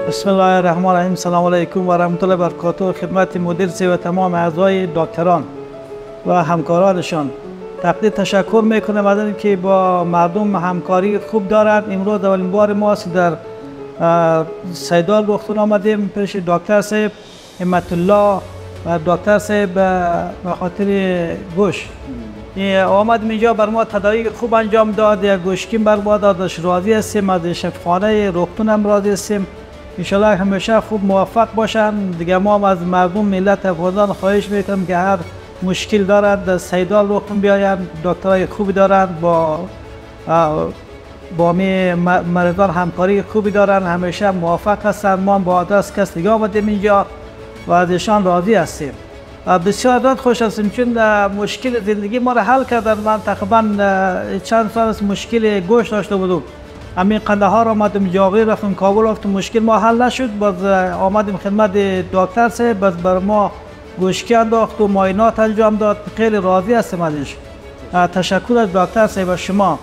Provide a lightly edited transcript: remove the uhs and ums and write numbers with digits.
بسم الله الرحمن الرحیم. سلام علیکم و رحمت الله و برکاته. خدمت مدیر و تمام اعضای دکتران و همکارانشان تقدیم تشکر میکنم از اینکه با مردم همکاری خوب دارند. امروز اولین بار ماست در سیدال رختون آمدیم پیش دکتر صاحب همت الله و دکتر صاحب به خاطر گوش آمد اینجا بر ما تداعی خوب انجام داد. یک گوشکیم بر ما دادش. راضی هستیم از شفاخانه رختون هم راضی هستیم. انشالله همیشه خوب موفق باشن. دیگه ما هم از مردم ملت افغانستان خواهش میکنم که هر مشکل دارد در سیدال رختون بیاین. دکترای خوبی دارند، با مریضان همکاری خوبی دارن، همیشه موفق هستند. ما هم با آدرس کس دیگه آمدیم اینجا و از ایشان راضی هستیم. بسیار خوش هستیم چون مشکل زندگی ما را حل کردن. من تقریبا چند سال از مشکل گوش داشته بودم. همین قندهار آمدیم، جاغی رفتیم، کابل رفتیم، مشکل ما حل نشد. باز آمدیم خدمت دکتر صاحب، باز بر ما گوشکی انداخت و معاینات انجام داد. خیلی راضی هستیم ازش. تشکر از دکتر صاحب و شما.